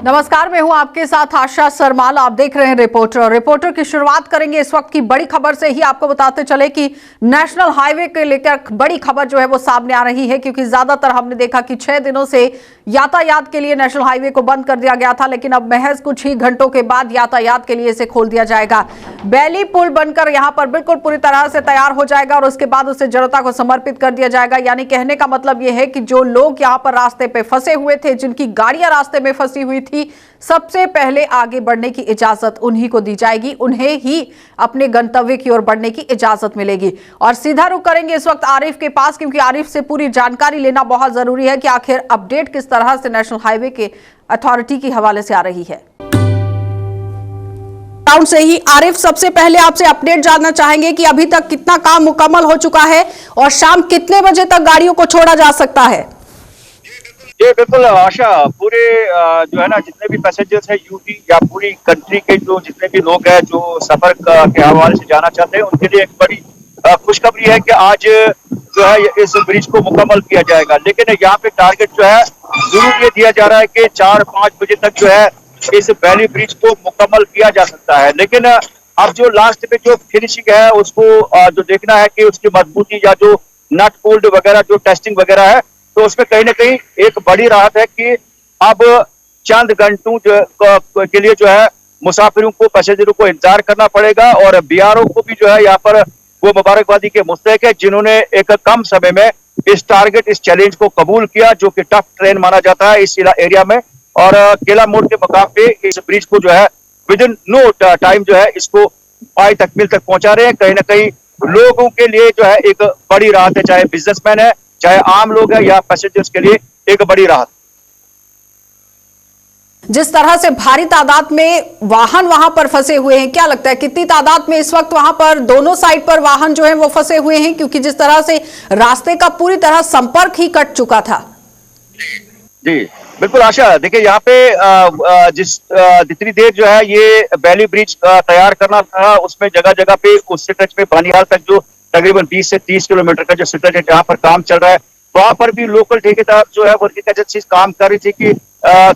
नमस्कार, मैं हूं आपके साथ आशा सरमाल। आप देख रहे हैं रिपोर्टर की शुरुआत करेंगे इस वक्त की बड़ी खबर से ही। आपको बताते चले कि नेशनल हाईवे के लेकर बड़ी खबर जो है वो सामने आ रही है, क्योंकि ज्यादातर हमने देखा कि 6 दिनों से यातायात के लिए नेशनल हाईवे को बंद कर दिया गया था, लेकिन अब महज कुछ ही घंटों के बाद यातायात के लिए इसे खोल दिया जाएगा। बैली पुल बनकर यहां पर बिल्कुल पूरी तरह से तैयार हो जाएगा और उसके बाद उसे जनता को समर्पित कर दिया जाएगा। यानी कहने का मतलब यह है कि जो लोग यहां पर रास्ते पे फंसे हुए थे, जिनकी गाड़ियां रास्ते में फंसी हुई थी, सबसे पहले आगे बढ़ने की इजाजत उन्हीं को दी जाएगी। उन्हें ही अपने गंतव्य की ओर बढ़ने की इजाजत मिलेगी। और सीधा रुख करेंगे इस वक्त आरिफ के पास, क्योंकि आरिफ से पूरी जानकारी लेना बहुत जरूरी है कि आखिर अपडेट किस तरह से नेशनल हाईवे के अथॉरिटी के हवाले से आ रही है। ग्राउंड से ही आरिफ, सबसे पहले आपसे अपडेट जानना चाहेंगे कि अभी तक कितना काम मुकम्मल हो चुका है और शाम कितने बजे तक गाड़ियों को छोड़ा जा सकता है। जी बिल्कुल आशा, पूरे जो है ना, जितने भी पैसेंजर्स हैं यूपी या पूरी कंट्री के जो जितने भी लोग हैं जो सफर के हवाले से जाना चाहते हैं, उनके लिए एक बड़ी खुशखबरी है कि आज जो है इस ब्रिज को मुकम्मल किया जाएगा। लेकिन यहाँ पे टारगेट जो है जरूर ये दिया जा रहा है कि 4-5 बजे तक जो है इस बैली ब्रिज को मुकम्मल किया जा सकता है। लेकिन अब जो लास्ट में जो फिनिशिंग है उसको जो देखना है कि उसकी मजबूती या जो नट बोल्ट वगैरह जो टेस्टिंग वगैरह है, तो उसमें कहीं ना कहीं एक बड़ी राहत है कि अब चंद घंटों के लिए जो है मुसाफिरों को, पैसेंजरों को इंतजार करना पड़ेगा। और बीआरओ को भी जो है यहाँ पर वो मुबारकबादी के मुस्तहक है, जिन्होंने एक कम समय में इस टारगेट, इस चैलेंज को कबूल किया, जो कि टफ ट्रेन माना जाता है इस एरिया में। और केला मोड़ के मकाम पे इस ब्रिज को जो है विद इन नो टाइम जो है इसको पाई तकमील तक पहुंचा रहे हैं। कहीं ना कहीं लोगों के लिए जो है एक बड़ी राहत है, चाहे बिजनेसमैन है, चाहे आम लोग हैं या पैसेंजर्स के लिए एक बड़ी राहत। जिस तरह से भारी तादाद में वाहन वहां पर फंसे हुए हैं, क्या लगता है कितनी तादाद में इस वक्त वहां पर दोनों साइड पर वाहन जो है वो फंसे हुए हैं, क्योंकि जिस तरह से रास्ते का पूरी तरह संपर्क ही कट चुका था। जी बिल्कुल आशा, देखिए यहाँ पे जितनी देर जो है ये बैली ब्रिज तैयार करना था, उसमें जगह जगह पे उस स्ट्रेच में बानिहाल तक जो तकरीबन 20 से 30 किलोमीटर का जो स्ट्रेच है जहाँ पर काम चल रहा है, वहां पर भी लोकल ठेकेदार जो है वर्किंग एजेंसी काम कर रही थी कि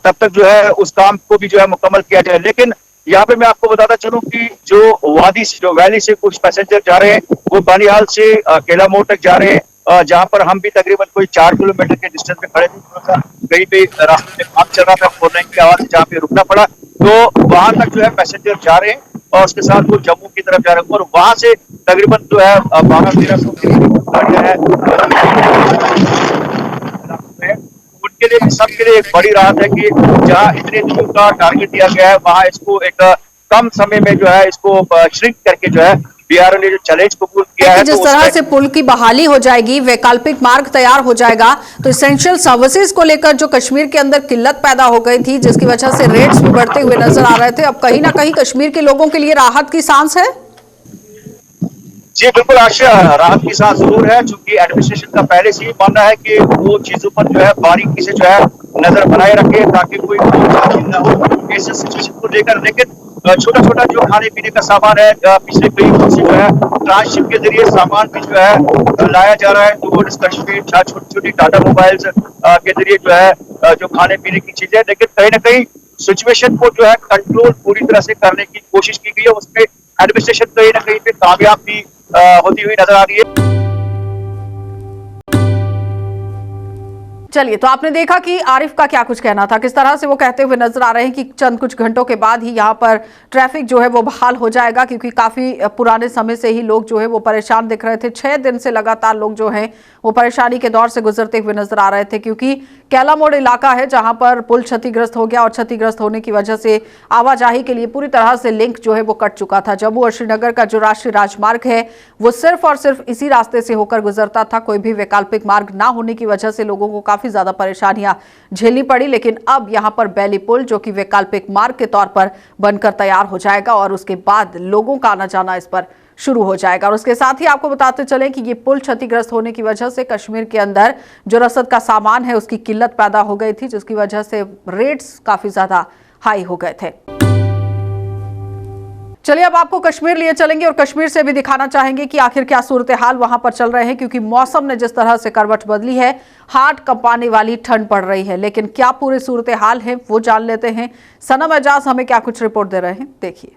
तब तक जो है उस काम को भी जो है मुकम्मल किया जाए। लेकिन यहाँ पे मैं आपको बताता चलूं कि जो वादी से, जो वैली से कुछ पैसेंजर जा रहे हैं, वो बानिहाल से केला मोड़ तक जा रहे हैं, जहाँ पर हम भी तकरीबन कोई 4 किलोमीटर के डिस्टेंस में खड़े थे। थोड़ा सा कहीं पे रास्ते में काम चल रहा था, फोर लाइन की आवाज जहाँ पे रुकना पड़ा, तो वहां तक जो है पैसेंजर जा रहे हैं और उसके साथ वो जम्मू की तरफ जा रहे हैं। और वहां से तकरीबन जो है 1200-1300 गाड़ियां हैं, उनके लिए, सबके लिए एक बड़ी राहत है कि जहाँ इतने दिनों का टारगेट दिया गया है, वहां इसको एक कम समय में जो है इसको श्रिंक करके जो है बीआरओ ने जो चैलेंज कबूल किया है। जिस तरह से पुल की बहाली हो जाएगी, वैकल्पिक मार्ग तैयार हो जाएगा, तो इसेंशियल सर्विसेज को लेकर जो कश्मीर के अंदर किल्लत पैदा हो गई थी, जिसकी वजह से रेट्स भी बढ़ते हुए नजर आ रहे थे, अब कहीं ना कहीं कश्मीर के लोगों के लिए राहत की सांस है। जी बिल्कुल आशा, राहत की सांस जरूर है, क्योंकि एडमिनिस्ट्रेशन का पहले से ही मानना है कि वो चीजों पर जो है बारीकी से जो है नजर बनाए रखे, ताकि कोई न हो इस सिचुएशन को लेकर। लेकिन छोटा छोटा जो खाने पीने का सामान है, पिछले कई दिनों से जो है ट्रांसशिप के जरिए सामान भी जो है लाया जा रहा है टूवर्ड्स कश्मीर, छोटी छोटी टाटा मोबाइल्स के जरिए जो है जो खाने पीने की चीजें। लेकिन कहीं ना कहीं सिचुएशन को जो है कंट्रोल पूरी तरह से करने की कोशिश की गई है, उसमें एडमिनिस्ट्रेशन कहीं ना कहीं पे कामयाब भी होती हुई नजर आ रही है। चलिए, तो आपने देखा कि आरिफ का क्या कुछ कहना था, किस तरह से वो कहते हुए नजर आ रहे हैं कि चंद कुछ घंटों के बाद ही यहाँ पर ट्रैफिक जो है वो बहाल हो जाएगा, क्योंकि काफी पुराने समय से ही लोग जो है वो परेशान दिख रहे थे। 6 दिन से लगातार लोग जो हैं वो परेशानी के दौर से गुजरते हुए नजर आ रहे थे, क्योंकि कैला मोड़ इलाका है जहां पर पुल क्षतिग्रस्त हो गया और क्षतिग्रस्त होने की वजह से आवाजाही के लिए पूरी तरह से लिंक जो है वो कट चुका था। जम्मू और श्रीनगर का जो राष्ट्रीय राजमार्ग है वो सिर्फ और सिर्फ इसी रास्ते से होकर गुजरता था। कोई भी वैकल्पिक मार्ग ना होने की वजह से लोगों को काफी ज्यादा परेशानियां झेलनी पड़ी। लेकिन अब यहां पर बैली पुल, जो कि वैकल्पिक मार्ग के तौर पर बनकर तैयार हो जाएगा और उसके बाद लोगों का आना जाना इस पर शुरू हो जाएगा। और उसके साथ ही आपको बताते चलें कि ये पुल क्षतिग्रस्त होने की वजह से कश्मीर के अंदर जो रसद का सामान है उसकी किल्लत पैदा हो गई थी, जिसकी वजह से रेट्स काफी ज्यादा हाई हो गए थे। चलिए अब आपको कश्मीर लिए चलेंगे और कश्मीर से भी दिखाना चाहेंगे कि आखिर क्या सूरत हाल वहां पर चल रहे हैं, क्योंकि मौसम ने जिस तरह से करवट बदली है, हार्ट कंपाने वाली ठंड पड़ रही है। लेकिन क्या पूरे सूरत हाल है वो जान लेते हैं। सनम एजाज हमें क्या कुछ रिपोर्ट दे रहे हैं, देखिए।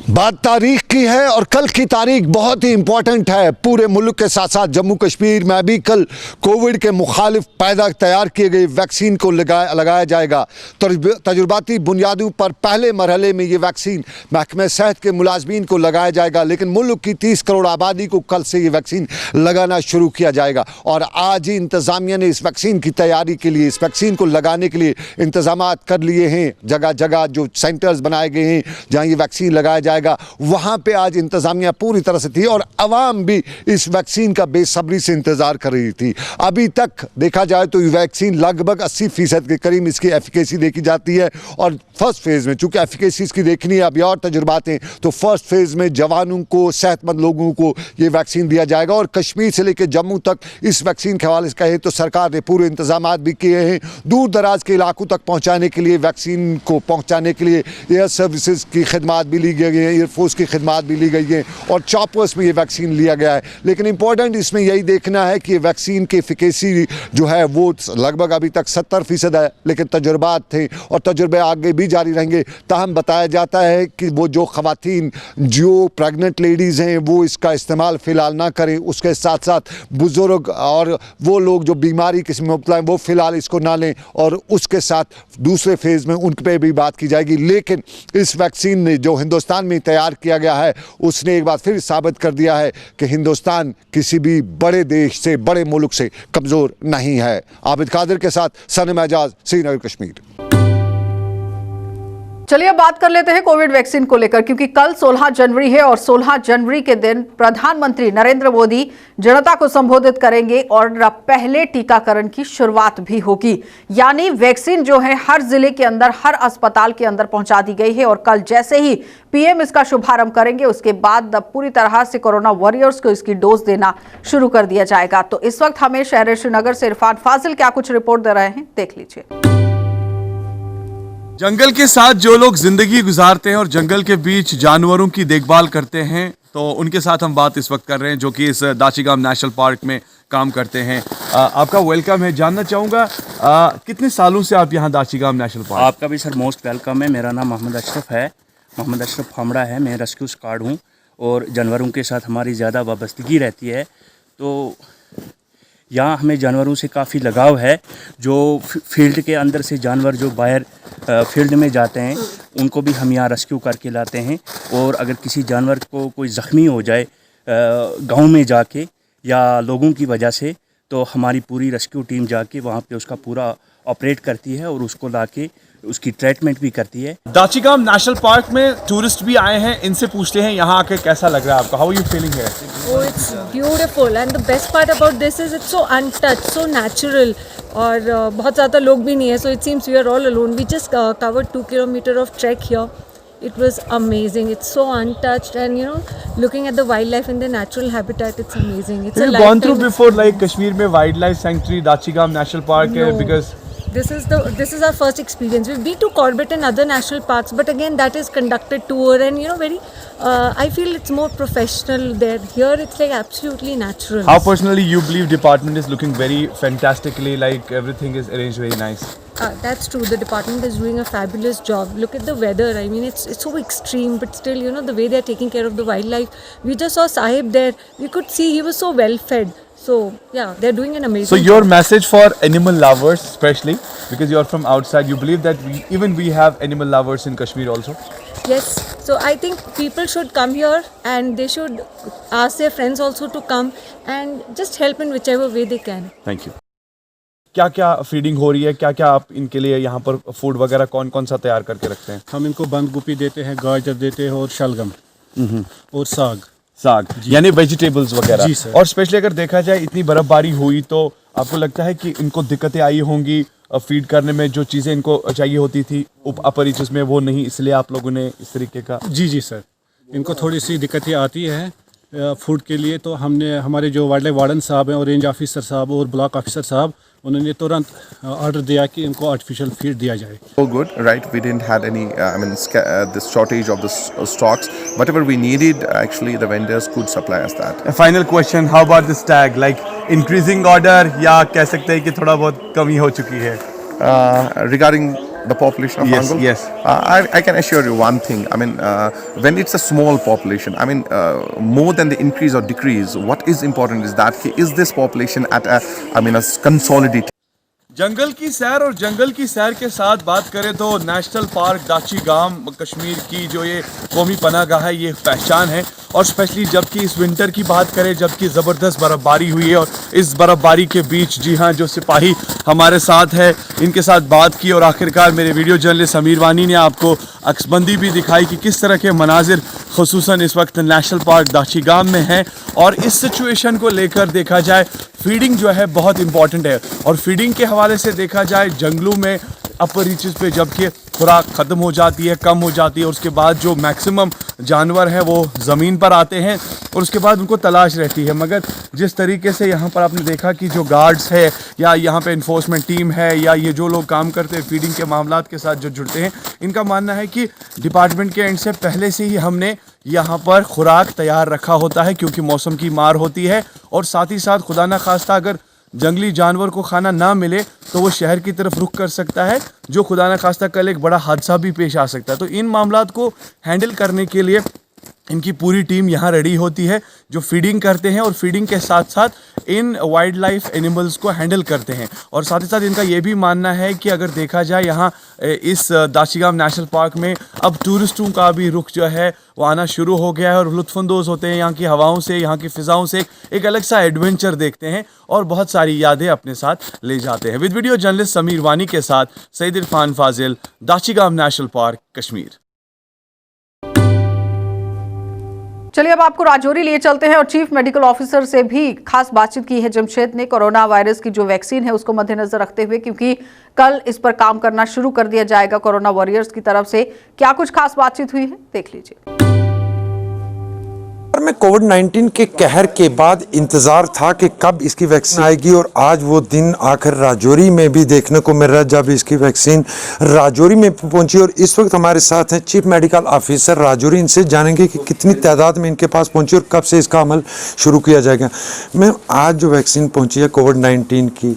बात तारीख की है और कल की तारीख बहुत ही इंपॉर्टेंट है पूरे मुल्क के साथ साथ जम्मू कश्मीर में भी कल कोविड के मुखालिफ तैयार किए गए वैक्सीन को लगाया जाएगा। तजुर्बाती बुनियादों पर पहले मरहले में ये वैक्सीन महकमे सेहत के मुलाजमीन को लगाया जाएगा, लेकिन मुल्क की 30 करोड़ आबादी को कल से ये वैक्सीन लगाना शुरू किया जाएगा। और आज ही इंतज़ामिया ने इस वैक्सीन की तैयारी के लिए, इस वैक्सीन को लगाने के लिए इंतजाम कर लिए हैं। जगह जगह जो सेंटर्स बनाए गए हैं जहाँ ये वैक्सीन लगाया जाएगा, वहां पे आज इंतजामिया पूरी तरह से थी और अवाम भी इस वैक्सीन का बेसब्री से इंतजार कर रही थी। अभी तक देखा जाए तो ये वैक्सीन लगभग 80% के करीब इसकी एफिकेसी देखी जाती है। और फर्स्ट फेज में चूंकि एफिकेसी इसकी देखनी है, अभी और तजुर्बात हैं, तो फर्स्ट फेज में जवानों को, सेहतमंद लोगों को ये वैक्सीन दिया जाएगा। और कश्मीर से लेकर जम्मू तक इस वैक्सीन के हवाले से कहे तो सरकार ने पूरे इंतजाम भी किए हैं। दूर दराज के इलाकों तक पहुंचाने के लिए, वैक्सीन को पहुंचाने के लिए एयर सर्विसेज की खिदमात भी ली गई है, एयरफोर्स की खिदमात भी ली गई है और चॉपर्स में ये वैक्सीन लिया गया है। लेकिन इंपॉर्टेंट इसमें यही देखना है कि वैक्सीन की एफिकेसी जो है वो लगभग अभी तक 70% है, लेकिन तजुर्बात थे और तजुर्बे आगे भी जारी रहेंगे। ताहम बताया जाता है कि वो जो ख़वातीन जो प्रेग्नेंट लेडीज़ हैं वो इसका इस्तेमाल फ़िलहाल ना करें, उसके साथ साथ बुज़ुर्ग और वो लोग जो बीमारी किसी में मुब्तला हैं वो फ़िलहाल इसको ना लें। और उसके साथ दूसरे फेज़ में उन पर भी बात की जाएगी। लेकिन इस वैक्सीन ने जो हिंदुस्तान में तैयार किया गया है उसने एक बार फिर साबित कर दिया है कि हिंदुस्तान किसी भी बड़े देश से, बड़े मुल्क से कमज़ोर नहीं है। आबिद कादिर के साथ सनम एजाज, श्रीनगर, कश्मीर। चलिए अब बात कर लेते हैं कोविड वैक्सीन को लेकर, क्योंकि कल 16 जनवरी है और 16 जनवरी के दिन प्रधानमंत्री नरेंद्र मोदी जनता को संबोधित करेंगे और पहले टीकाकरण की शुरुआत भी होगी। यानी वैक्सीन जो है हर जिले के अंदर, हर अस्पताल के अंदर पहुंचा दी गई है और कल जैसे ही पीएम इसका शुभारंभ करेंगे उसके बाद पूरी तरह से कोरोना वॉरियर्स को इसकी डोज देना शुरू कर दिया जाएगा। तो इस वक्त हमें शहर श्रीनगर से इरफान फाजिल क्या कुछ रिपोर्ट दे रहे हैं, देख लीजिए। जंगल के साथ जो लोग जिंदगी गुजारते हैं और जंगल के बीच जानवरों की देखभाल करते हैं, तो उनके साथ हम बात इस वक्त कर रहे हैं, जो कि इस दाचीगाम नेशनल पार्क में काम करते हैं। आपका वेलकम है। जानना चाहूँगा कितने सालों से आप यहाँ दाचीगाम नेशनल पार्क? आपका भी सर मोस्ट वेलकम है। मेरा नाम मोहम्मद अशरफ है, मोहम्मद अशरफ फामड़ा है। मैं रेस्क्यू स्क्वाड हूँ और जानवरों के साथ हमारी ज़्यादा वाबस्तगी रहती है। तो यहाँ हमें जानवरों से काफ़ी लगाव है। जो फील्ड के अंदर से जानवर जो बाहर फील्ड में जाते हैं उनको भी हम यहाँ रेस्क्यू करके लाते हैं। और अगर किसी जानवर को कोई ज़ख्मी हो जाए गांव में जाके या लोगों की वजह से, तो हमारी पूरी रेस्क्यू टीम जाके वहाँ पे उसका पूरा ऑपरेट करती है और उसको लाके उसकी ट्रीटमेंट भी करती है। दाचीगाम नेशनल पार्क में टूरिस्ट भी आए हैं, इनसे पूछते हैं यहाँ आके कैसा लग रहा है आपको। How are you feeling here? Oh, it's beautiful and the best part about this is it's so untouched, so natural और बहुत ज़्यादा लोग भी नहीं है, so it seems we are all alone. We just covered 2 kilometers of trek here. It was amazing. It's so untouched and you know, looking at the wildlife in the natural habitat, it's amazing. It's Have you gone through before like Kashmir में wildlife sanctuary Dachigam national park है? Because This is our first experience. We've been to Corbett and other national parks, but again that is conducted tour and you know very. I feel it's more professional there. Here it's like absolutely natural. how personally you believe department is looking very fantastically, like everything is arranged very nice? That's true. The department is doing a fabulous job. Look at the weather. I mean, it's so extreme, but still, you know, the way they're taking care of the wildlife. We just saw Sahib there. We could see he was so well fed. So yeah, they're doing an amazing. So your job. message for animal lovers, especially because you're from outside, you believe that we have animal lovers in Kashmir also? Yes. So I think people should come here and they should ask their friends also to come and just help in whichever way they can. Thank you. क्या क्या feeding हो रही है, क्या क्या आप इनके लिए यहाँ पर फूड वगैरह कौन कौन सा तैयार करके रखते हैं? हम इनको बंद गोभी देते हैं, गाजर देते हैं और शलगम और साग यानी वेजिटेबल्स वगैरह। जी सर। और स्पेशली अगर देखा जाए इतनी बर्फबारी हुई तो आपको लगता है कि इनको दिक्कतें आई होंगी फीड करने में, जो चीज़ें इनको चाहिए होती थी अपरिचित में वो नहीं, इसलिए आप लोगों ने इस तरीके का? जी सर, इनको थोड़ी सी दिक्कतें आती है फूड के लिए। तो हमने हमारे जो वाइल्ड लाइफ वार्डन साहब हैं और रेंज ऑफिसर साहब और ब्लॉक ऑफिसर साहब उन्होंने तुरंत ऑर्डर दिया कि इनको आर्टिफिशियल फीड दिया जाए। All good, right? We didn't had any, this shortage of the stocks. Whatever we needed, actually, the vendors could supply us that. A final question, how about this tag? Like increasing order या keh sakte hain ki thoda bahut kami ho chuki hai? Regarding the population of Yes, Angul, yes. I can assure you one thing. When it's a small population, more than the increase or decrease, what is important is that is this population at a consolidated. जंगल की सैर और जंगल की सैर के साथ बात करें तो नेशनल पार्क दाची गाम कश्मीर की जो ये कौमी पनाहगाह है ये पहचान है। और स्पेशली जबकि इस विंटर की बात करें जबकि ज़बरदस्त बर्फ़बारी हुई है और इस बर्फ़बारी के बीच जी हाँ जो सिपाही हमारे साथ है इनके साथ बात की और आखिरकार मेरे वीडियो जर्नलिस्ट समीर वानी ने आपको अक्सबंदी भी दिखाई कि किस तरह के मनाजिर खुसूसन इस वक्त नेशनल पार्क दाची गाम में हैं। और इस सिचुएशन को लेकर देखा जाए फीडिंग जो है बहुत इंपॉर्टेंट है और फीडिंग के हवाले से देखा जाए जंगलों में अपर रीचेस पे जबकि खुराक ख़त्म हो जाती है कम हो जाती है और उसके बाद जो मैक्सिमम जानवर हैं वो ज़मीन पर आते हैं और उसके बाद उनको तलाश रहती है। मगर जिस तरीके से यहाँ पर आपने देखा कि जो गार्ड्स है या यहाँ पे इन्फोर्समेंट टीम है या ये जो लोग काम करते हैं फीडिंग के मामलात के साथ जो जुड़ते हैं इनका मानना है कि डिपार्टमेंट के एंड से पहले से ही हमने यहाँ पर खुराक तैयार रखा होता है क्योंकि मौसम की मार होती है और साथ ही साथ खुदा न खास्ता अगर जंगली जानवर को खाना ना मिले तो वो शहर की तरफ रुख कर सकता है जो खुदा न खास्ता कल एक बड़ा हादसा भी पेश आ सकता है। तो इन मामलात को हैंडल करने के लिए इनकी पूरी टीम यहाँ रेडी होती है जो फीडिंग करते हैं और फीडिंग के साथ साथ इन वाइल्ड लाइफ एनिमल्स को हैंडल करते हैं। और साथ ही साथ इनका ये भी मानना है कि अगर देखा जाए यहाँ इस दाशीगाम नेशनल पार्क में अब टूरिस्टों का भी रुख जो है वो आना शुरू हो गया है और लुत्फ़अंदोज़ होते हैं यहाँ की हवाओं से यहाँ की फ़िज़ाओं से एक अलग सा एडवेंचर देखते हैं और बहुत सारी यादें अपने साथ ले जाते हैं। विद वीडियो जर्नलिस्ट समीर वानी के साथ सईद इरफान फाजिल, दाशीगाम नेशनल पार्क, कश्मीर। चलिए अब आपको राजौरी लिए चलते हैं और चीफ मेडिकल ऑफिसर से भी खास बातचीत की है जमशेद ने कोरोना वायरस की जो वैक्सीन है उसको मद्देनजर रखते हुए क्योंकि कल इस पर काम करना शुरू कर दिया जाएगा कोरोना वॉरियर्स की तरफ से। क्या कुछ खास बातचीत हुई है देख लीजिए। में कोविड-19 के कहर के बाद इंतजार था कि कब इसकी वैक्सीन आएगी और आज वो दिन आखिर राजौरी में भी देखने को मिल रहा है जब इसकी वैक्सीन राजौरी में पहुंची। और इस वक्त हमारे साथ हैं चीफ मेडिकल ऑफिसर राजौरी, इनसे जानेंगे कि कितनी तादाद में इनके पास पहुंची और कब से इसका अमल शुरू किया जाएगा। मैं आज जो वैक्सीन पहुंची है कोविड-19 की,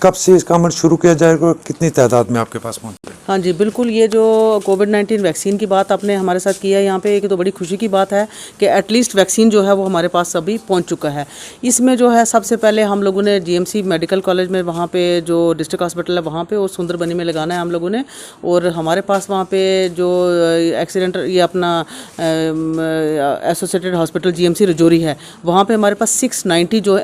कब से इसका अमल शुरू किया जाएगा और कितनी तादाद में आपके पास पहुंची? हाँ जी बिल्कुल, ये जो कोविड-19 वैक्सीन की बात आपने हमारे साथ की है यहाँ पे, एक तो बड़ी खुशी की बात है कि एटलीस्ट वैक्सीन जो है वो हमारे पास अभी पहुँच चुका है। इसमें जो है सबसे पहले हम लोगों ने जीएमसी मेडिकल कॉलेज में वहाँ पे जो डिस्ट्रिक्ट हॉस्पिटल है वहाँ पे और सुंदरबनी में लगाना है हम लोगों ने। और हमारे पास वहाँ पे जो एक्सीडेंट ये अपना एसोसिएटेड हॉस्पिटल जीएमसी राजौरी है वहाँ पे हमारे पास 690 जो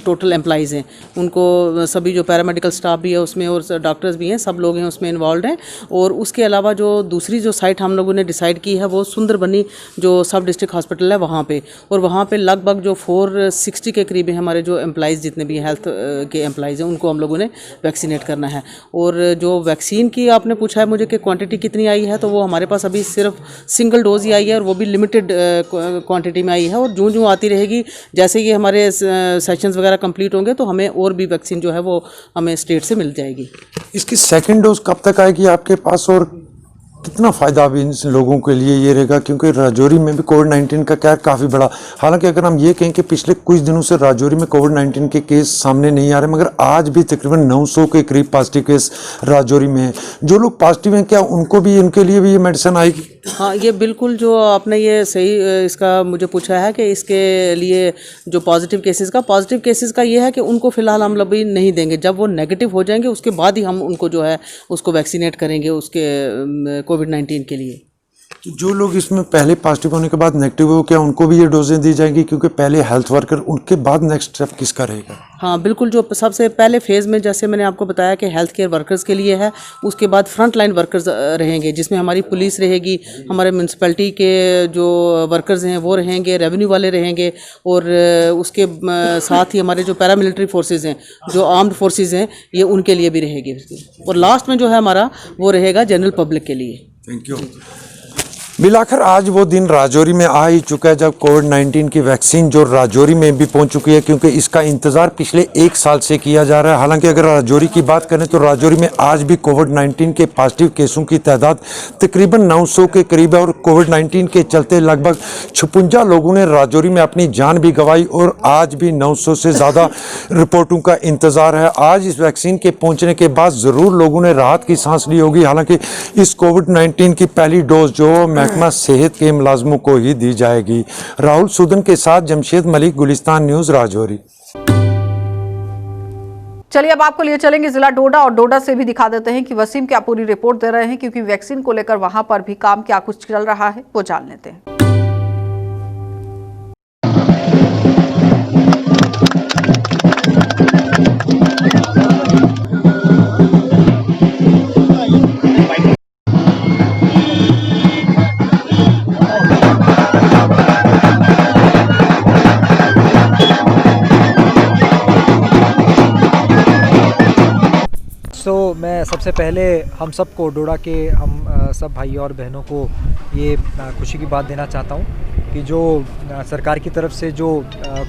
टोटल एम्प्लॉइज़ हैं, उनको सभी जो पैरामेडिकल स्टाफ भी है उसमें और डॉक्टर्स भी हैं, सब लोग हैं उसमें इन्वॉल्व हैं। और उसके अलावा जो दूसरी जो साइट हम लोगों ने डिसाइड की है वो सुंदरबनी जो सब डिस्ट्रिक्ट हॉस्पिटल है वहाँ पे, और वहाँ पे लगभग जो 460 के करीब हमारे जो एम्प्लॉइज़ जितने भी हेल्थ के एम्प्लॉइज़ हैं उनको हम लोगों ने वैक्सीनेट करना है। और जो वैक्सीन की आपने पूछा है मुझे कि क्वांटिटी कितनी आई है, तो वो हमारे पास अभी सिर्फ सिंगल डोज ही आई है और वो भी लिमिटेड क्वांटिटी में आई है। और जो आती रहेगी जैसे ये हमारे सेशंस वगैरह कंप्लीट होंगे तो हमें और भी वैक्सीन जो है वो हमें स्टेट से मिल जाएगी। इसकी सेकंड डोज कब तक आएगी आपके पास और कितना फ़ायदा अभी इन लोगों के लिए ये रहेगा? क्योंकि राजौरी में भी कोविड-19 का कहर काफ़ी बड़ा, हालांकि अगर हम ये कहें कि पिछले कुछ दिनों से राजौरी में कोविड-19 के केस सामने नहीं आ रहे, मगर आज भी तकरीबन 900 के करीब पॉजिटिव केस राजौरी में हैं। जो लोग पॉजिटिव हैं क्या उनको भी, इनके लिए भी ये मेडिसिन आएगी? हाँ, ये बिल्कुल जो आपने ये सही इसका मुझे पूछा है कि इसके लिए जो पॉजिटिव केसेस का ये है कि उनको फ़िलहाल हम लोग भी नहीं देंगे। जब वो नेगेटिव हो जाएंगे उसके बाद ही हम उनको जो है उसको वैक्सीनेट करेंगे उसके कोविड-19 के लिए। जो लोग इसमें पहले पॉजिटिव होने के बाद नेगेटिव हो, क्या उनको भी ये डोजें दी जाएंगी? क्योंकि पहले हेल्थ वर्कर, उनके बाद नेक्स्ट स्टेप किसका रहेगा? हाँ बिल्कुल, जो सबसे पहले फेज़ में जैसे मैंने आपको बताया कि हेल्थ केयर वर्कर्स के लिए है, उसके बाद फ्रंट लाइन वर्कर्स रहेंगे जिसमें हमारी पुलिस रहेगी, हमारे म्यूनसिपैलिटी के जो वर्कर्स हैं वो रहेंगे, रेवेन्यू वाले रहेंगे, और उसके साथ ही हमारे जो पैरामिलिट्री फोर्सेज हैं, जो आर्म्ड फोर्सेज हैं, ये उनके लिए भी रहेगी। और लास्ट में जो है हमारा वो रहेगा जनरल पब्लिक के लिए। Thank you. मिलाकर आज वो दिन राजौरी में आ ही चुका है जब कोविड-19 की वैक्सीन जो राजौरी में भी पहुंच चुकी है, क्योंकि इसका इंतज़ार पिछले 1 साल से किया जा रहा है। हालांकि अगर राजौरी की बात करें तो राजौरी में आज भी कोविड-19 के पॉजिटिव केसों की तादाद तकरीबन 900 के करीब है और कोविड-19 के चलते लगभग 56 लोगों ने राजौरी में अपनी जान भी गंवाई और आज भी 900 से ज़्यादा रिपोर्टों का इंतज़ार है। आज इस वैक्सीन के पहुँचने के बाद ज़रूर लोगों ने राहत की सांस ली होगी। हालांकि इस कोविड-19 की पहली डोज जो महकमा सेहत के मुलाजमों को ही दी जाएगी। राहुल सुदन के साथ जमशेद मलिक, गुलिस्तान न्यूज़, राजौरी। चलिए अब आपको लिए चलेंगे जिला डोडा और डोडा से भी दिखा देते हैं कि वसीम क्या पूरी रिपोर्ट दे रहे हैं, क्योंकि वैक्सीन को लेकर वहां पर भी काम क्या कुछ चल रहा है वो जान लेते हैं। मैं सबसे पहले हम सबको डोडा के सब भाई और बहनों को ये खुशी की बात देना चाहता हूँ कि जो सरकार की तरफ से जो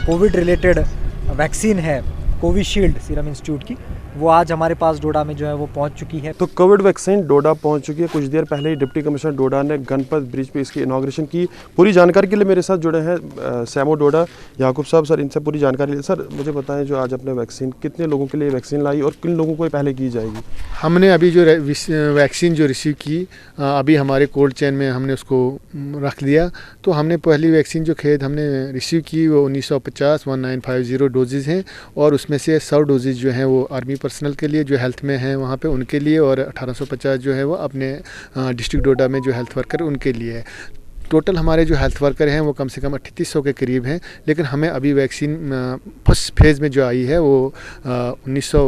कोविड रिलेटेड वैक्सीन है कोविशील्ड सीरम इंस्टीट्यूट की, वो आज हमारे पास डोडा में जो है वो पहुंच चुकी है। तो कोविड वैक्सीन डोडा पहुंच चुकी है। कुछ देर पहले ही डिप्टी कमिश्नर डोडा ने गणपत ब्रिज पे इसकी इनॉग्रेशन की। पूरी जानकारी के लिए मेरे साथ जुड़े हैं सैमो डोडा याकूब साहब। सर, इनसे पूरी जानकारी ली। सर, मुझे बताएं जो आज अपने वैक्सीन कितने लोगों के लिए वैक्सीन लाई और किन लोगों को पहले की जाएगी? हमने अभी जो वैक्सीन जो रिसीव की अभी हमारे कोल्ड चेन में हमने उसको रख दिया। तो हमने पहली वैक्सीन जो खेद हमने रिसीव की वो 1950 डोजेज़ हैं और उसमें से 100 डोजेज़ जो हैं वो आर्मी पर्सनल के लिए जो हेल्थ में हैं वहाँ पे उनके लिए, और 1850 जो है वो अपने डिस्ट्रिक्ट डोडा में जो हेल्थ वर्कर उनके लिए है। टोटल हमारे जो हेल्थ वर्कर हैं वो कम से कम 3800 के करीब हैं। लेकिन हमें अभी वैक्सीन फर्स्ट फेज़ में जो आई है वो 1900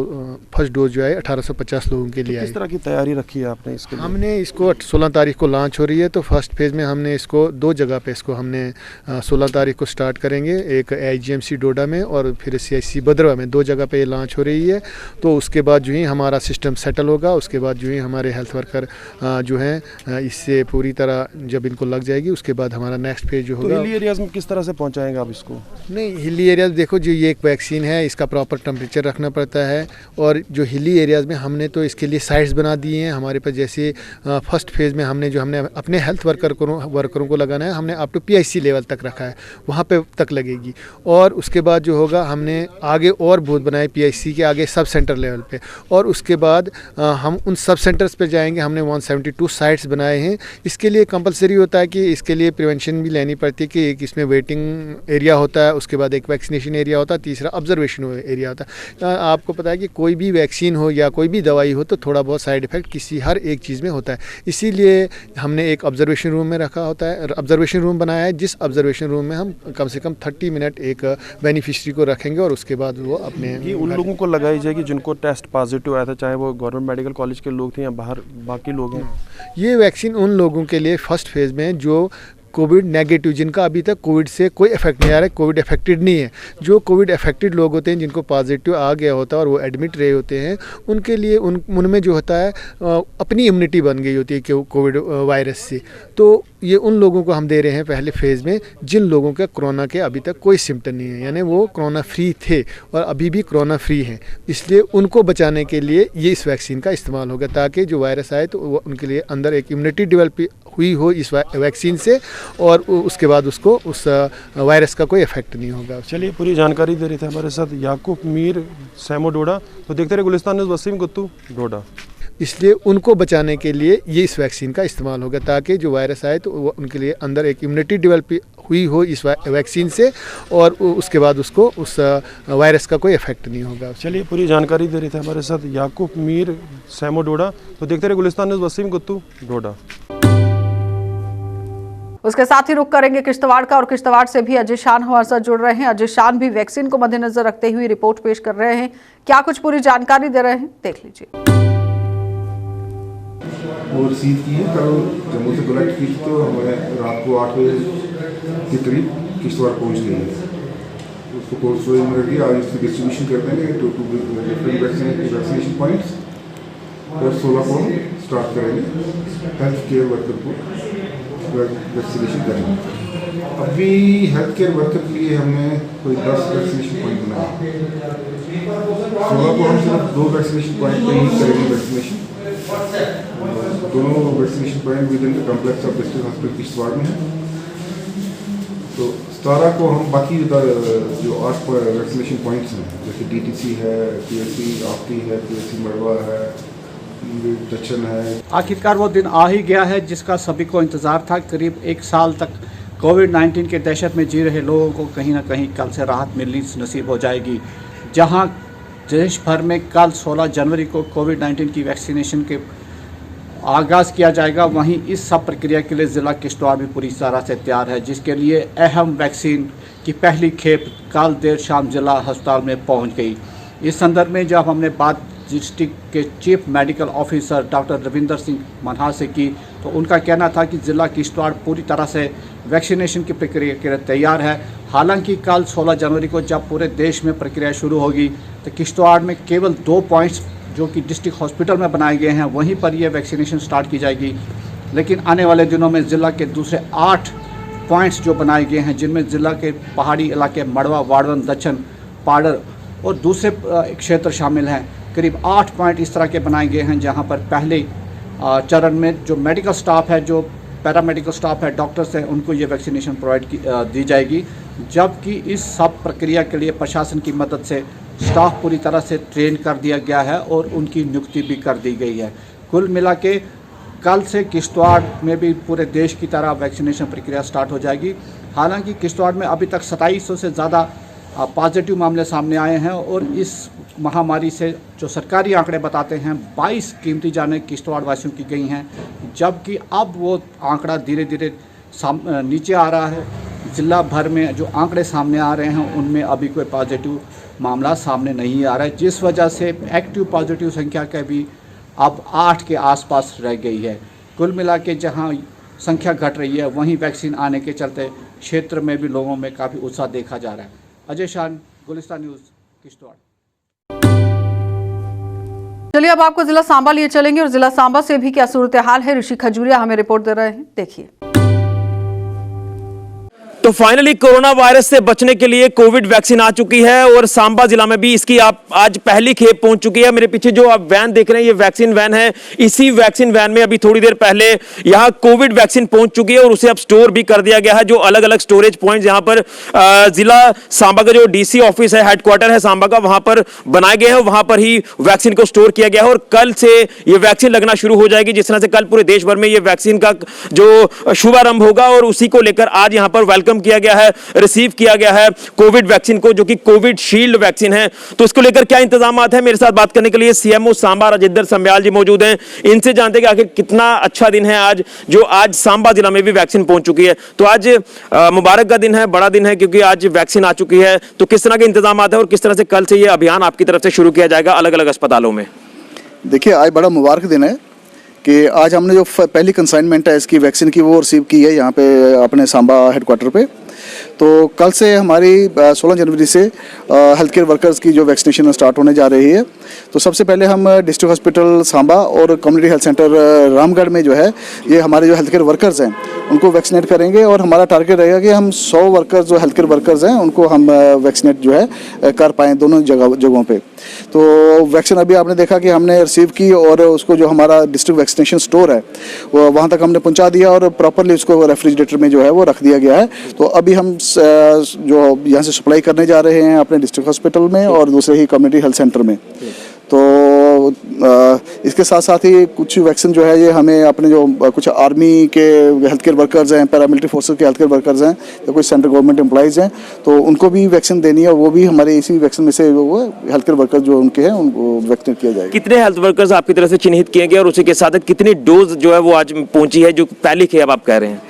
फर्स्ट डोज जो है 1850 लोगों के लिए आई। किस तरह की तैयारी रखी है आपने इसके लिए? हमने इसको 16 तारीख को लॉन्च हो रही है। तो फर्स्ट फेज़ में हमने इसको 2 जगह पे इसको हमने 16 तारीख को स्टार्ट करेंगे, एक IGMC डोडा में और फिर CIC बदरवा में, 2 जगह पे ये लॉन्च हो रही है। तो उसके बाद जो ही हमारा सिस्टम सेटल होगा, उसके बाद जो ही हमारे हेल्थ वर्कर जो हैं इससे पूरी तरह जब इनको लग जाएगी उसके बाद हमारा नेक्स्ट फेज जो होगा। तो हिली एरियाज़ में किस तरह से पहुंचाएंगे आप इसको? नहीं, हिली एरियाज़ देखो जो ये एक वैक्सीन है इसका प्रॉपर टेम्परेचर रखना पड़ता है। और जो हिली एरियाज़ में हमने तो इसके लिए साइट्स बना दिए हैं हमारे पास। जैसे फर्स्ट फेज़ में हमने अपने हेल्थ वर्करों को लगाना है, हमने अप टू PIC लेवल तक रखा है, वहाँ पे तक लगेगी। और उसके बाद जो होगा हमने आगे और बहुत बनाए PIC के आगे सब सेंटर लेवल पे, और उसके बाद हम उन सब सेंटर्स पे जाएंगे। हमने 172 साइट्स बनाए हैं। इसके लिए कंपलसरी होता है कि इसके लिए प्रिवेंशन भी लेनी पड़ती है कि एक इसमें वेटिंग एरिया होता है, उसके बाद एक वैक्सीनेशन एरिया होता है, तीसरा ऑब्जर्वेशन एरिया होता है। आपको पता है कि कोई भी वैक्सीन हो या कोई भी दवाई हो तो थोड़ा बहुत साइड इफेक्ट हर एक चीज़ में होता है। इसीलिए हमने एक ऑब्जर्वेशन रूम में रखा होता है, ऑब्जर्वेशन रूम बनाया है, जिस ऑब्जर्वेशन रूम में हम कम से कम 30 मिनट एक बेनिफिशरी को रखेंगे और उसके बाद वो अपने ये उन लोगों को लगाई जाएगी जिनको टेस्ट पॉजिटिव आया था, चाहे वो गवर्नमेंट मेडिकल कॉलेज के लोग थे या बाहर बाकी लोग हैं। ये वैक्सीन उन लोगों के लिए फर्स्ट फेज़ में जो कोविड नेगेटिव, जिनका अभी तक कोविड से कोई इफेक्ट नहीं आ रहा है, कोविड अफेक्टेड नहीं है। जो कोविड अफेक्टेड लोग होते हैं जिनको पॉजिटिव आ गया होता है और वो एडमिट रहे होते हैं, उनके लिए उनमें जो होता है अपनी इम्यूनिटी बन गई होती है कि कोविड वायरस से। तो ये उन लोगों को हम दे रहे हैं पहले फेज़ में जिन लोगों के कोरोना के अभी तक कोई सिम्टम नहीं है, यानी वो कोरोना फ्री थे और अभी भी कोरोना फ्री हैं। इसलिए उनको बचाने के लिए ये इस वैक्सीन का इस्तेमाल होगा, ताकि जो वायरस आए तो वो उनके लिए अंदर एक इम्यूनिटी डेवलप हुई हो इस वैक्सीन से, और उसके बाद उसको उस वायरस का कोई इफेक्ट नहीं होगा। चलिए, पूरी जानकारी दे रहे थे हमारे साथ याकूब मीर, सैमो डोडा। तो देखते रहे गुलिस्तान न्यूज़, वसीम गुत्तू, डोडा। इसलिए उनको बचाने के लिए ये इस वैक्सीन का इस्तेमाल होगा, ताकि जो वायरस आए तो वो उनके लिए अंदर एक इम्यूनिटी डेवलप हुई हो इस वैक्सीन से, और उसके बाद उसको उस वायरस का कोई इफेक्ट नहीं होगा। चलिए, पूरी जानकारी दे रहे थे हमारे साथ याकूब मीर, सैमो डोडा। तो देखते रहे गुलिस्तान न्यूज़, वसीम गुत्तू, डोडा। उसके साथ ही रुक करेंगे किश्तवाड़ का, और किश्तवाड़ से भी अजय शान हमारे साथ जुड़ रहे हैं। अजय शान भी वैक्सीन को मद्देनजर रखते हुए रिपोर्ट पेश कर रहे हैं, क्या कुछ पूरी जानकारी दे रहे हैं, देख लीजिए। वो रिसीव की है, कल जम्मू से कलेक्ट की थी, तो हमें रात को 8 बजे के करीब किश्तवाड़ पहुँच गई है। उसको कोल्ड स्टोरेज में रखिए, आज इसकी डिस्ट्रीब्यूशन कर देंगे टू डिफरेंट वैक्सीनेशन पॉइंट्स, और 16 को स्टार्ट करेंगे हेल्थ केयर वर्कर को वैक्सीनेशन करेंगे। अभी हेल्थ केयर वर्कर के लिए हमने कोई 10 वैक्सीनेशन पॉइंट बनाए। 16 को हम सिर्फ 2 वैक्सीनेशन पॉइंट पे ही करेंगे वैक्सीनेशन। दोनों vaccination point with in the complex of district hospital Kishtwar में है। तो 17 को हम बाकी जो 8 वैक्सीनेशन पॉइंट्स हैं, जैसे DTC है, PSC आफ्टी है, PSC मड़वा है, दक्षिण है। आखिरकार वो दिन आ ही गया है जिसका सभी को इंतज़ार था। करीब 1 साल तक कोविड-19 के दहशत में जी रहे लोगों को कहीं ना कहीं कल से राहत मिलनी नसीब हो जाएगी। जहां देश भर में कल 16 जनवरी को कोविड-19 की वैक्सीनेशन के आगाज़ किया जाएगा, वहीं इस सब प्रक्रिया के लिए ज़िला किश्तवाड़ भी पूरी तरह से तैयार है, जिसके लिए अहम वैक्सीन की पहली खेप कल देर शाम ज़िला अस्पताल में पहुंच गई। इस संदर्भ में जब हमने बात डिस्ट्रिक्ट के chief medical officer doctor Ravinder Singh Manha से की, तो उनका कहना था कि ज़िला किश्तवाड़ पूरी तरह से वैक्सीनेशन की प्रक्रिया के लिए तैयार है। हालांकि कल 16 जनवरी को जब पूरे देश में प्रक्रिया शुरू होगी तो किश्तवाड़ में केवल 2 पॉइंट्स जो कि डिस्ट्रिक्ट हॉस्पिटल में बनाए गए हैं वहीं पर यह वैक्सीनेशन स्टार्ट की जाएगी। लेकिन आने वाले दिनों में ज़िला के दूसरे 8 पॉइंट्स जो बनाए गए हैं, जिनमें ज़िला के पहाड़ी इलाके मड़वा, वाड़वन, दक्षिण, पाडर और दूसरे क्षेत्र शामिल हैं। करीब 8 पॉइंट इस तरह के बनाए गए हैं जहां पर पहले चरण में जो मेडिकल स्टाफ है, जो पैरामेडिकल स्टाफ है, डॉक्टर्स हैं, उनको ये वैक्सीनेशन दी जाएगी। जबकि इस सब प्रक्रिया के लिए प्रशासन की मदद से स्टाफ पूरी तरह से ट्रेन कर दिया गया है और उनकी नियुक्ति भी कर दी गई है। कुल मिला के कल से किश्तवाड़ में भी पूरे देश की तरह वैक्सीनेशन प्रक्रिया स्टार्ट हो जाएगी। हालांकि किश्तवाड़ में अभी तक 2700 से ज़्यादा पॉजिटिव मामले सामने आए हैं और इस महामारी से जो सरकारी आंकड़े बताते हैं 22 कीमती जानें किश्तवाड़ वासियों की गई हैं, जबकि अब वो आंकड़ा धीरे धीरे नीचे आ रहा है। ज़िला भर में जो आंकड़े सामने आ रहे हैं उनमें अभी कोई पॉजिटिव मामला सामने नहीं आ रहा है, जिस वजह से एक्टिव पॉजिटिव संख्या का भी अब 8 के आसपास रह गई है। कुल मिला के जहाँ संख्या घट रही है वहीं वैक्सीन आने के चलते क्षेत्र में भी लोगों में काफ़ी उत्साह देखा जा रहा है। अजय शान, गुलिस्तान न्यूज़, किश्तवाड़। चलिए अब आपको जिला सांबा लिए चलेंगे और जिला सांबा से भी क्या सूरत हाल है, ऋषि खजूरिया हमें रिपोर्ट दे रहे हैं, देखिए। तो फाइनली कोरोना वायरस से बचने के लिए कोविड वैक्सीन आ चुकी है और सांबा जिला में भी इसकी आज पहली खेप पहुंच चुकी है। मेरे पीछे जो आप वैन देख रहे हैं ये वैक्सीन वैन है। इसी वैक्सीन वैन में अभी थोड़ी देर पहले यहां कोविड वैक्सीन पहुंच चुकी है और उसे अब स्टोर भी कर दिया गया है। जो अलग अलग स्टोरेज पॉइंट यहां पर जिला सांबा का जो DC ऑफिस है, हेडक्वार्टर है सांबा का, वहां पर बनाए गए हैं। वहां पर ही वैक्सीन को स्टोर किया गया है और कल से ये वैक्सीन लगना शुरू हो जाएगी। जिस तरह से कल पूरे देश भर में ये वैक्सीन का जो शुभारंभ होगा और उसी को लेकर आज यहां पर वेलकम किया गया है, रिसीव किया गया है कोविड वैक्सीन को, जो कि कोविड शील्ड वैक्सीन है। तो इसको लेकर क्या इंतजामात है, मेरे साथ बात करने के लिए CMO सांबा राजेंद्र सम्याल जी मौजूद हैं। इनसे जानते हैं कि आखिर कितना अच्छा दिन है आज, जो आज सांबा जिला में भी वैक्सीन पहुंच चुकी है। तो आज मुबारक का दिन है, बड़ा दिन है, क्योंकि आज वैक्सीन आ चुकी है। तो किस तरह के इंतजामात है और किस तरह से कल से ये अभियान आपकी तरफ से शुरू किया जाएगा अलग अलग अस्पतालों में? देखिए, आज बड़ा मुबारक दिन है कि आज हमने जो पहली कंसाइनमेंट है इसकी वैक्सीन की वो रिसीव की है यहाँ पे अपने सांबा हेडक्वार्टर पे। तो कल से हमारी 16 जनवरी से हेल्थ केयर वर्कर्स की जो वैक्सीनेशन स्टार्ट होने जा रही है। तो सबसे पहले हम डिस्ट्रिक्ट हॉस्पिटल सांबा और कम्युनिटी हेल्थ सेंटर रामगढ़ में जो है ये हमारे जो हेल्थ केयर वर्कर्स हैं उनको वैक्सीनेट करेंगे और हमारा टारगेट रहेगा कि हम 100 वर्कर्स जो हेल्थ केयर वर्कर्स हैं उनको हम वैक्सीनेट जो है कर पाएँ दोनों जगहों पे। तो वैक्सीन अभी आपने देखा कि हमने रिसीव की और उसको जो हमारा डिस्ट्रिक्ट वैक्सीनेशन स्टोर है वो वहाँ तक हमने पहुँचा दिया और प्रॉपरली उसको रेफ्रिजरेटर में जो है वो रख दिया गया है। तो अभी हम जो यहाँ से सप्लाई करने जा रहे हैं अपने डिस्ट्रिक्ट हॉस्पिटल में और दूसरे ही कम्युनिटी हेल्थ सेंटर में। तो इसके साथ साथ ही कुछ वैक्सीन जो है ये हमें अपने जो कुछ आर्मी के हेल्थ केयर वर्कर्स हैं, पैरामिलिट्री फोर्सेस के हेल्थ केयर वर्कर्स हैं या कुछ सेंट्रल गवर्नमेंट एम्प्लॉइज़ हैं तो उनको भी वैक्सीन देनी है। वो भी हमारे इसी वैक्सीन में से वो हेल्थ केयर वर्कर्स जो उनके हैं उनको वैक्सीनेट किया जाएगा। कितने हेल्थ वर्कर्स आपकी तरफ से चिन्हित किए गए और उसी के साथ कितनी डोज जो है वो आज पहुंची है, जो पहली खेप आप कह रहे हैं?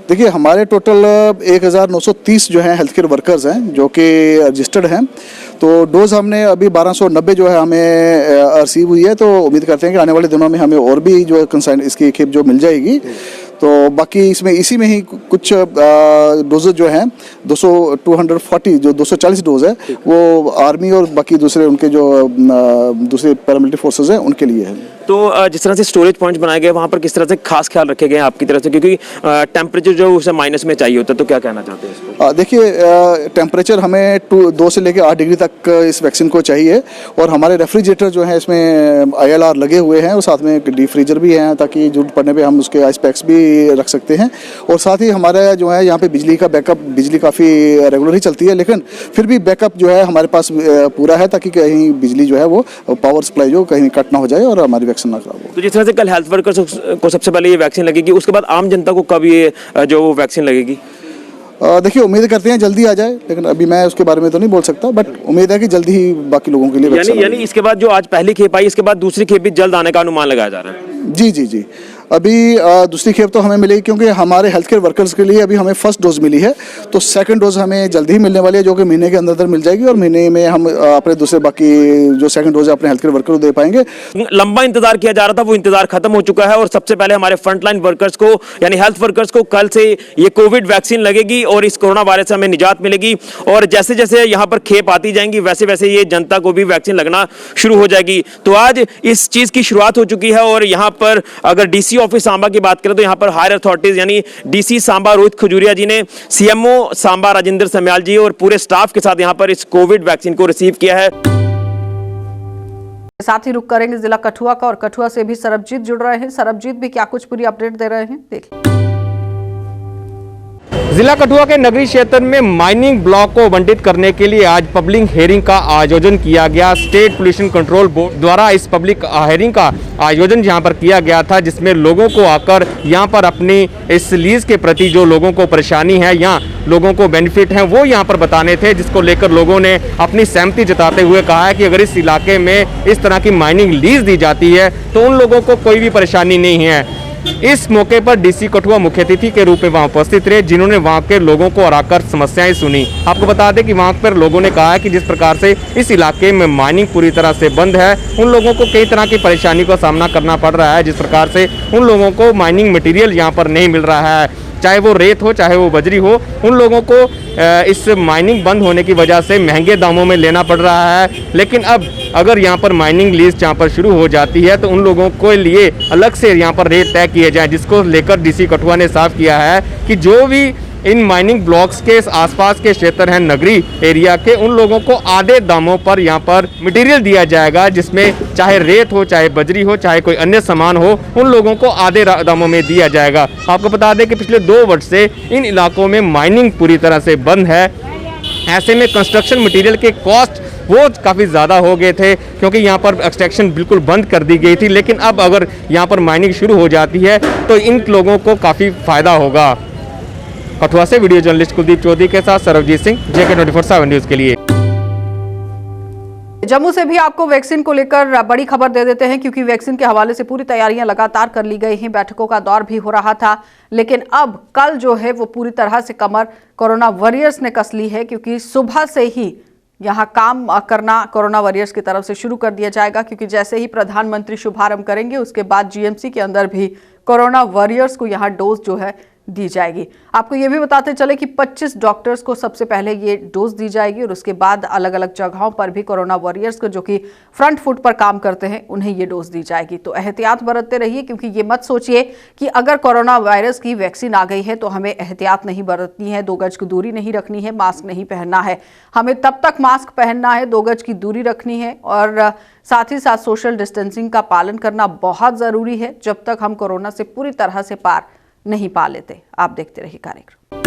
देखिए, हमारे टोटल 1930 जो हैं हेल्थ केयर वर्कर्स हैं जो कि रजिस्टर्ड हैं। तो डोज़ हमने अभी 1290 जो है हमें रिसीव हुई है। तो उम्मीद करते हैं कि आने वाले दिनों में हमें और भी जो कंसाइन इसकी खेप जो मिल जाएगी। तो बाकी इसमें इसी में ही कुछ डोजेज जो हैं 240 डोज है वो आर्मी और बाकी दूसरे उनके जो दूसरे पैरामिलिट्री फोर्सेस हैं उनके लिए है। तो जिस तरह से स्टोरेज पॉइंट्स बनाए गए वहाँ पर किस तरह से खास ख्याल रखे गए हैं आपकी तरफ से, क्योंकि टेम्परेचर जो उसे माइनस में चाहिए होता है, तो क्या कहना चाहते हैं इसको? देखिए टेम्परेचर हमें 2 से लेकर 8 डिग्री तक इस वैक्सीन को चाहिए और हमारे रेफ्रिजरेटर जो है इसमें ILR लगे हुए हैं और साथ में डीप फ्रीजर भी हैं ताकि जरूरत पड़ने पे हम उसके आइस पैक्स भी रख सकते हैं। और साथ ही हमारा जो है यहाँ पे बिजली का बैकअप, बिजली काफ़ी रेगुलर ही चलती है लेकिन फिर भी बैकअप जो है हमारे पास पूरा है ताकि कहीं बिजली जो है वो पावर सप्लाई जो कहीं कट ना हो जाए और हमारी वैक्सीन ना खराब हो। तो जिस तरह से कल हेल्थ वर्कर्स को सबसे पहले ये वैक्सीन लगेगी, उसके बाद आम जनता को कब ये जो वैक्सीन लगेगी? देखिए उम्मीद करते हैं जल्दी आ जाए, लेकिन अभी मैं उसके बारे में तो नहीं बोल सकता, बट उम्मीद है कि जल्दी ही बाकी लोगों के लिए यानी इसके बाद जो आज पहली खेप आई, इसके बाद दूसरी खेप भी जल्द आने का अनुमान लगाया जा रहा है। जी अभी दूसरी खेप तो हमें मिलेगी क्योंकि हमारे हेल्थ केयर वर्कर्स के लिए अभी हमें फर्स्ट डोज मिली है, तो सेकंड डोज हमें जल्दी ही मिलने वाली है जो कि महीने के अंदर मिल जाएगी और महीने में हम अपने दूसरे बाकी जो सेकंड डोज है अपने हेल्थ केयर वर्कर को दे पाएंगे। लंबा इंतजार किया जा रहा था, वो इंतजार खत्म हो चुका है और सबसे पहले हमारे फ्रंटलाइन वर्कर्स को यानी हेल्थ वर्कर्स को कल से ये कोविड वैक्सीन लगेगी और इस कोरोना वायरस से हमें निजात मिलेगी। और जैसे जैसे यहाँ पर खेप आती जाएंगी वैसे वैसे ये जनता को भी वैक्सीन लगना शुरू हो जाएगी। तो आज इस चीज की शुरुआत हो चुकी है और यहाँ पर अगर डीसी ऑफिस सांबा की बात करें तो यहाँ पर हायर अथॉरिटीज यानी डीसी सांबा रोहित खजूरिया जी ने सीएमओ सांबा राजेंद्र सम्याल जी और पूरे स्टाफ के साथ यहाँ पर इस कोविड वैक्सीन को रिसीव किया है। साथ ही रुक करेंगे जिला कठुआ का और कठुआ से भी सरबजीत जुड़ रहे हैं। सरबजीत भी क्या कुछ पूरी अपडेट दे रहे हैं, देखिए। जिला कठुआ के नगरीय क्षेत्र में माइनिंग ब्लॉक को आवंटित करने के लिए आज पब्लिक हेयरिंग का आयोजन किया गया। स्टेट पोल्यूशन कंट्रोल बोर्ड द्वारा इस पब्लिक हेयरिंग का आयोजन यहाँ पर किया गया था, जिसमें लोगों को आकर यहाँ पर अपनी इस लीज के प्रति जो लोगों को परेशानी है या लोगों को बेनिफिट है वो यहाँ पर बताने थे, जिसको लेकर लोगों ने अपनी सहमति जताते हुए कहा है कि अगर इस इलाके में इस तरह की माइनिंग लीज दी जाती है तो उन लोगों को कोई भी परेशानी नहीं है। इस मौके पर डीसी कठुआ मुख्य अतिथि के रूप में वहां उपस्थित रहे, जिन्होंने वहां के लोगों को आकर समस्याएं सुनी। आपको बता दें कि वहां पर लोगों ने कहा है कि जिस प्रकार से इस इलाके में माइनिंग पूरी तरह से बंद है, उन लोगों को कई तरह की परेशानी का सामना करना पड़ रहा है। जिस प्रकार से उन लोगों को माइनिंग मटेरियल यहाँ पर नहीं मिल रहा है, चाहे वो रेत हो चाहे वो बजरी हो, उन लोगों को इस माइनिंग बंद होने की वजह से महंगे दामों में लेना पड़ रहा है। लेकिन अब अगर यहाँ पर माइनिंग लीज यहाँ पर शुरू हो जाती है तो उन लोगों के लिए अलग से यहाँ पर रेट तय किए जाए, जिसको लेकर डीसी कठुआ ने साफ किया है कि जो भी इन माइनिंग ब्लॉक्स के आसपास के क्षेत्र हैं नगरी एरिया के, उन लोगों को आधे दामों पर यहाँ पर मटेरियल दिया जाएगा, जिसमें चाहे रेत हो चाहे बजरी हो चाहे कोई अन्य सामान हो, उन लोगों को आधे दामों में दिया जाएगा। आपको बता दें कि पिछले 2 वर्ष से इन इलाकों में माइनिंग पूरी तरह से बंद है। ऐसे में कंस्ट्रक्शन मटेरियल के कॉस्ट वो काफ़ी ज़्यादा हो गए थे, क्योंकि यहाँ पर एक्सट्रैक्शन बिल्कुल बंद कर दी गई थी। लेकिन अब अगर यहाँ पर माइनिंग शुरू हो जाती है तो इन लोगों को काफ़ी फ़ायदा होगा। कठुआ से वीडियो जर्नलिस्ट कुलदीप चौधरी के साथ सरबजीत सिंह, JK 24/7 न्यूज़ के लिए। जम्मू से भी आपको वैक्सीन को लेकर बड़ी खबर दे देते हैं, क्योंकि वैक्सीन के हवाले से पूरी तैयारियां लगातार कर ली गई हैं। बैठकों का दौर भी हो रहा था, लेकिन अब कल जो है वो पूरी तरह से कमर कोरोना वॉरियर्स ने कस ली है, क्योंकि सुबह से ही यहाँ काम करना कोरोना वॉरियर्स की तरफ से शुरू कर दिया जाएगा। क्योंकि जैसे ही प्रधानमंत्री शुभारंभ करेंगे उसके बाद GMC के अंदर भी कोरोना वॉरियर्स को यहाँ डोज जो है दी जाएगी। आपको ये भी बताते चले कि 25 डॉक्टर्स को सबसे पहले ये डोज दी जाएगी और उसके बाद अलग अलग जगहों पर भी कोरोना वॉरियर्स को जो कि फ्रंट फुट पर काम करते हैं उन्हें ये डोज दी जाएगी। तो एहतियात बरतते रहिए, क्योंकि ये मत सोचिए कि अगर कोरोना वायरस की वैक्सीन आ गई है तो हमें एहतियात नहीं बरतनी है, 2 गज की दूरी नहीं रखनी है, मास्क नहीं पहनना है। हमें तब तक मास्क पहनना है, 2 गज की दूरी रखनी है और साथ ही साथ सोशल डिस्टेंसिंग का पालन करना बहुत ज़रूरी है, जब तक हम कोरोना से पूरी तरह से पार नहीं पा लेते। आप देखते रहिए कार्यक्रम।